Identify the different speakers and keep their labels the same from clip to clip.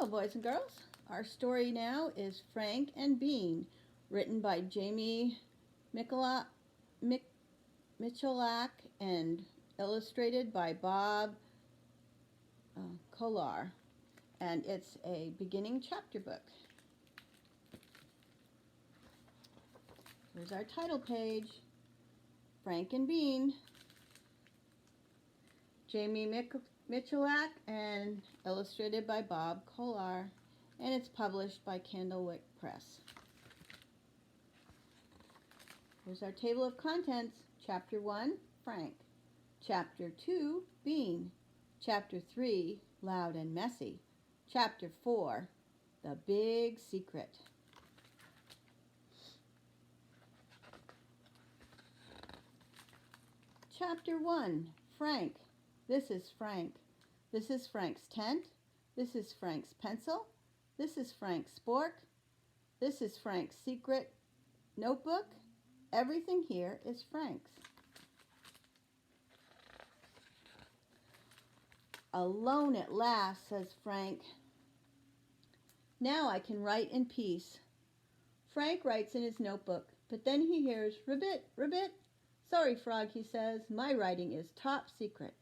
Speaker 1: boys and girls. Our story now is Frank and Bean, written by Jamie Michalak and illustrated by Bob Kolar. And it's a beginning chapter book. Here's our title page, Frank and Bean. Jamie Michalak and illustrated by Bob Kolar, and it's published by Candlewick Press. Here's our table of contents. Chapter 1, Frank. Chapter 2, Bean. Chapter 3, Loud and Messy. Chapter 4, The Big Secret. Chapter 1, Frank. This is Frank. This is Frank's tent. This is Frank's pencil. This is Frank's spork. This is Frank's secret notebook. Everything here is Frank's. Alone at last, says Frank. Now I can write in peace. Frank writes in his notebook, but then he hears, ribbit, ribbit. Sorry, Frog, he says, my writing is top secret.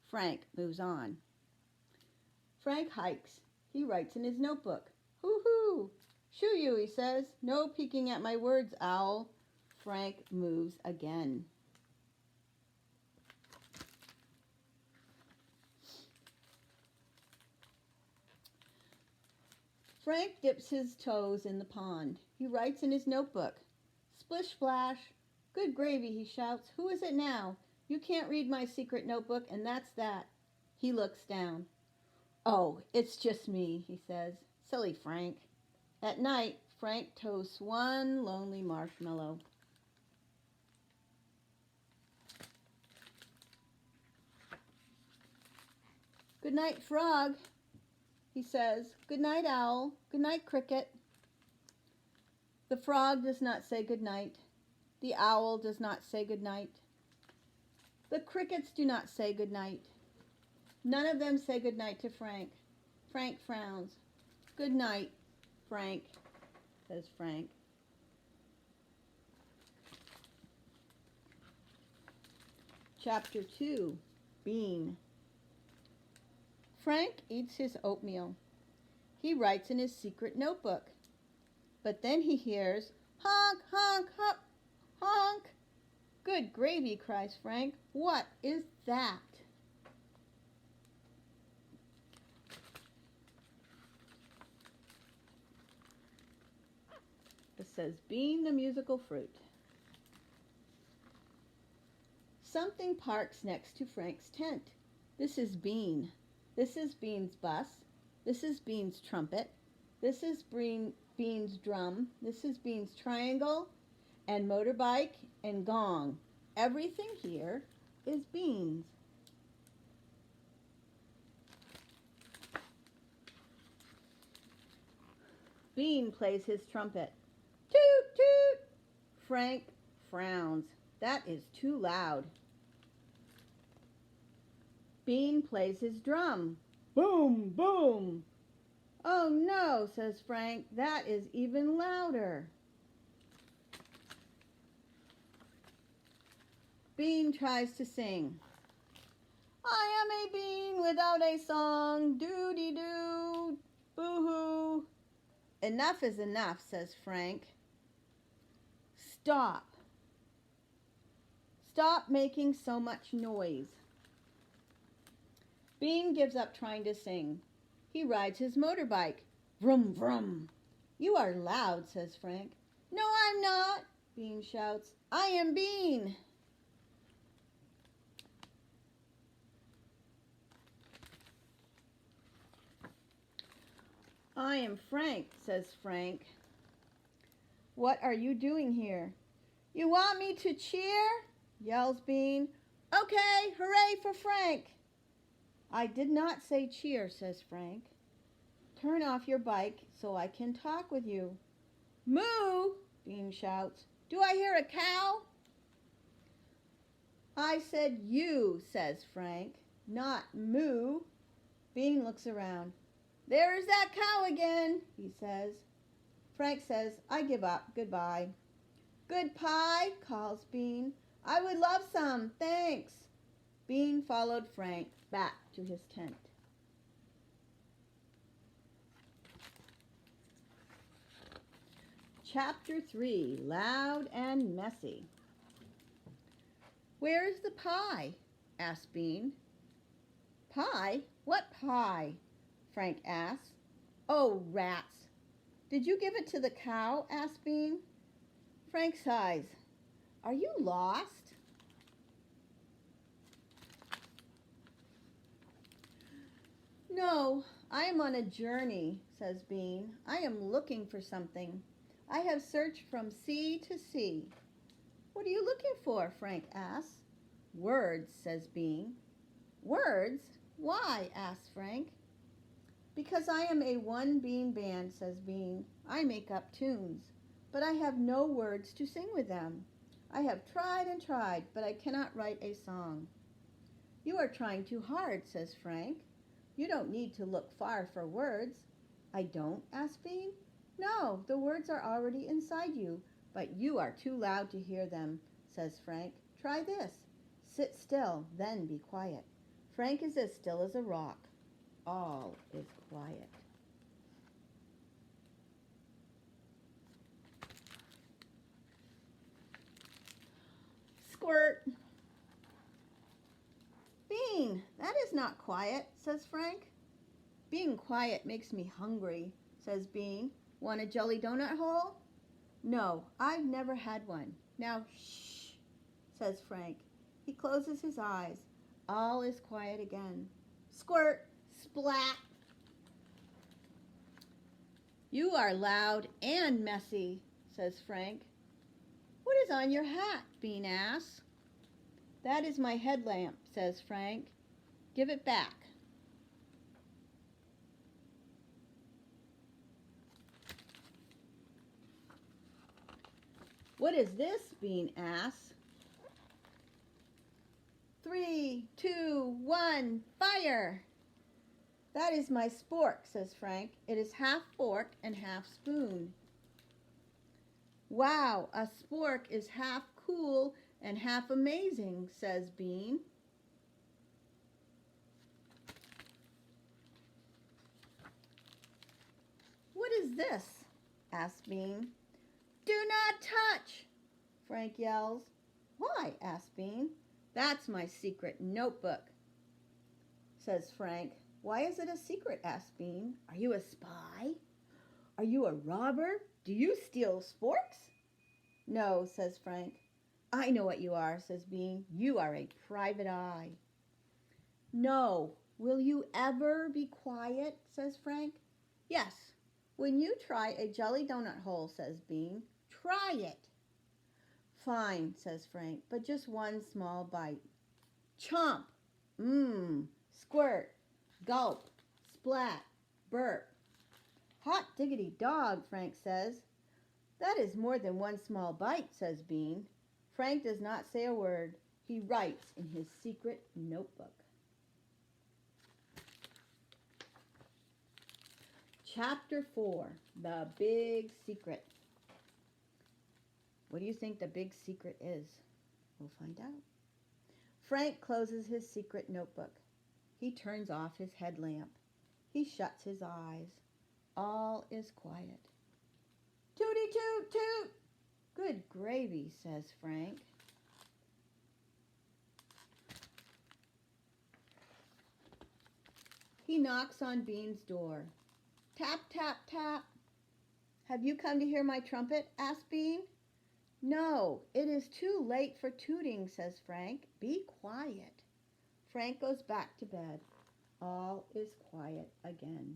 Speaker 1: Frank moves on. Frank hikes. He writes in his notebook. Hoo-hoo! Shoo you, he says. No peeking at my words, owl. Frank moves again. Frank dips his toes in the pond. He writes in his notebook. Splish splash. Good gravy, he shouts. Who is it now? You can't read my secret notebook, and that's that. He looks down. Oh, it's just me, he says. Silly Frank. At night, Frank toasts one lonely marshmallow. Good night, Frog, he says. Good night, Owl. Good night, Cricket. The frog does not say good night. The owl does not say good night. The crickets do not say good night. None of them say good night to Frank. Frank frowns. Good night, Frank, says Frank. Chapter 2, Bean. Frank eats his oatmeal. He writes in his secret notebook. But then he hears, honk, honk, honk, honk. Good gravy, cries Frank. What is that? It says, Bean the musical fruit. Something parks next to Frank's tent. This is Bean. This is Bean's bus. This is Bean's trumpet. This is Bean's drum. This is Bean's triangle and motorbike and gong. Everything here is Bean's. Bean plays his trumpet. Toot, toot! Frank frowns. That is too loud. Bean plays his drum. Boom, boom! Oh no, says Frank, that is even louder. Bean tries to sing. I am a bean without a song, doo-dee-doo, boo-hoo. Enough is enough, says Frank. Stop. Stop making so much noise. Bean gives up trying to sing. He rides his motorbike. Vroom, vroom. You are loud, says Frank. No, I'm not, Bean shouts. I am Bean. I am Frank, says Frank. What are you doing here? You want me to cheer? Yells Bean. Okay, hooray for Frank. I did not say cheer, says Frank. Turn off your bike so I can talk with you. Moo, Bean shouts. Do I hear a cow? I said you, says Frank, not moo. Bean looks around. There's that cow again, he says. Frank says, I give up. Goodbye. Good pie, calls Bean. I would love some, thanks. Bean followed Frank back to his tent. Chapter 3, Loud and Messy. Where's the pie? Asked Bean. Pie? What pie? Frank asked. Oh, rats. Did you give it to the cow? Asked Bean. Frank sighs. Are you lost? No, I am on a journey, says Bean. I am looking for something. I have searched from sea to sea. What are you looking for? Frank asks. Words, says Bean. Words? Why? asks Frank. Because I am a one-bean band, says Bean. I make up tunes, but I have no words to sing with them. I have tried and tried, but I cannot write a song. You are trying too hard, says Frank. You don't need to look far for words. I don't? asked Bean. No, the words are already inside you, but you are too loud to hear them, says Frank. Try this. Sit still, then be quiet. Frank is as still as a rock. All is quiet. Squirt. Bean, that is not quiet, says Frank. Being quiet makes me hungry, says Bean. Want a jelly donut hole? No, I've never had one. Now, shh, says Frank. He closes his eyes. All is quiet again. Squirt, splat. You are loud and messy, says Frank. What is on your hat? Bean asks. That is my headlamp, says Frank. Give it back. What is this? Bean asks. 3, 2, 1, fire! That is my spork, says Frank. It is half fork and half spoon. Wow, a spork is half cool and half amazing, says Bean. What is this? asks Bean. Do not touch, Frank yells. Why? asks Bean. That's my secret notebook, says Frank. Why is it a secret? asks Bean. Are you a spy? Are you a robber? Do you steal sporks? No, says Frank. I know what you are, says Bean. You are a private eye. No. Will you ever be quiet? says Frank. Yes. When you try a jelly donut hole, says Bean. Try it. Fine, says Frank, but just one small bite. Chomp. Mmm. Squirt. Gulp. Splat. Burp. Hot diggity dog, Frank says. That is more than one small bite, says Bean. Frank does not say a word. He writes in his secret notebook. Chapter 4, The Big Secret. What do you think the big secret is? We'll find out. Frank closes his secret notebook. He turns off his headlamp. He shuts his eyes. All is quiet. Tooty toot toot! Good gravy, says Frank. He knocks on Bean's door. Tap, tap, tap. Have you come to hear my trumpet? asked Bean. No, it is too late for tooting, says Frank. Be quiet. Frank goes back to bed. All is quiet again.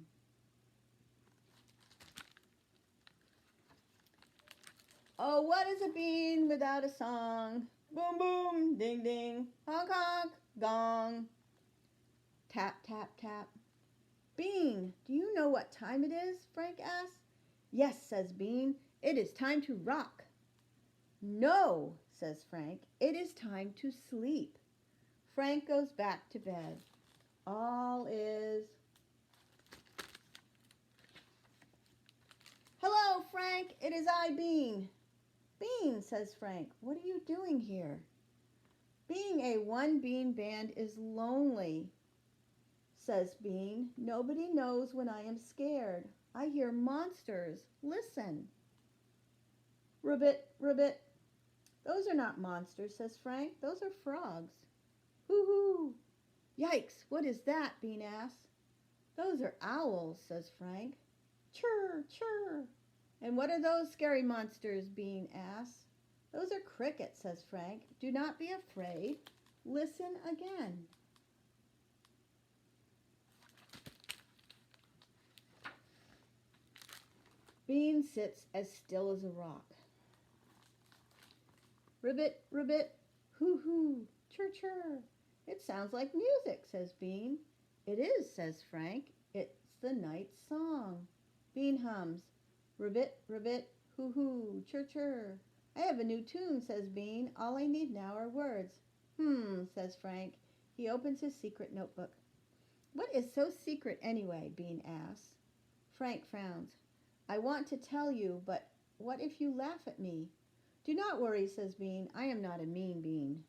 Speaker 1: Oh, what is a bean without a song? Boom, boom, ding, ding, honk, honk, gong. Tap, tap, tap. Bean, do you know what time it is? Frank asks. Yes, says Bean. It is time to rock. No, says Frank. It is time to sleep. Frank goes back to bed. All is Frank, it is I, Bean. Bean, says Frank, what are you doing here? Being a one-bean band is lonely, says Bean. Nobody knows when I am scared. I hear monsters. Listen. Ribbit, ribbit. Those are not monsters, says Frank. Those are frogs. Hoo-hoo. Yikes, what is that? Bean asks. Those are owls, says Frank. Chirr, chirr. And what are those scary monsters? Bean asks. Those are crickets, says Frank. Do not be afraid. Listen again. Bean sits as still as a rock. Ribbit, ribbit, hoo-hoo, chirr-chirr. It sounds like music, says Bean. It is, says Frank. It's the night song. Bean hums. Ribbit, ribbit, hoo-hoo, chirr-chirr. I have a new tune, says Bean. All I need now are words. Says Frank. He opens his secret notebook. What is so secret anyway? Bean asks. Frank frowns. I want to tell you, but what if you laugh at me? Do not worry, says Bean. I am not a mean bean.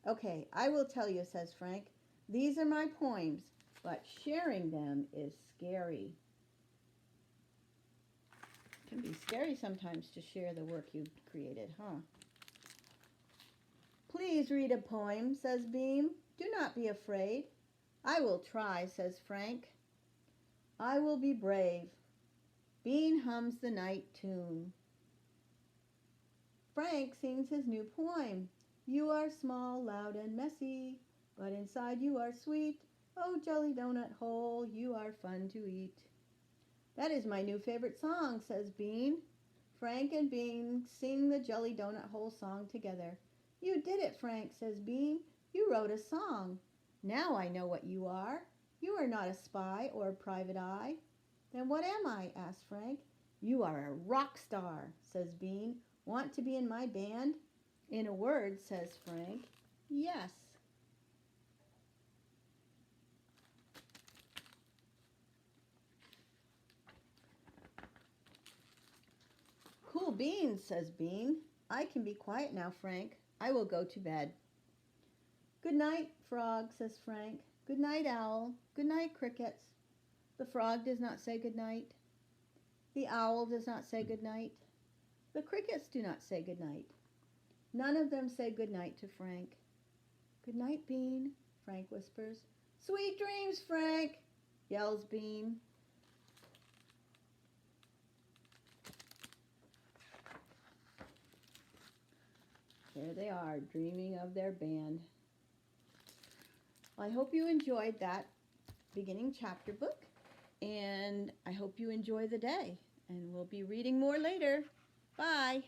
Speaker 1: Okay, I will tell you, says Frank. These are my poems, but sharing them is scary. It can be scary sometimes to share the work you've created, huh? Please read a poem, says Bean. Do not be afraid. I will try, says Frank. I will be brave. Bean hums the night tune. Frank sings his new poem. You are small, loud, and messy, but inside you are sweet. Oh, jelly donut hole, you are fun to eat. That is my new favorite song, says Bean. Frank and Bean sing the jelly donut hole song together. You did it, Frank, says Bean. You wrote a song. Now I know what you are. You are not a spy or a private eye. Then what am I? Asks Frank. You are a rock star, says Bean. Want to be in my band? In a word, says Frank, yes. Cool beans, says Bean. I can be quiet now, Frank. I will go to bed. Good night, Frog, says Frank. Good night, Owl. Good night, Crickets. The frog does not say good night. The owl does not say good night. The crickets do not say good night. None of them say good night to Frank. Good night, Bean, Frank whispers. Sweet dreams, Frank, yells Bean. There they are, dreaming of their band. Well, I hope you enjoyed that beginning chapter book, and I hope you enjoy the day. And we'll be reading more later. Bye.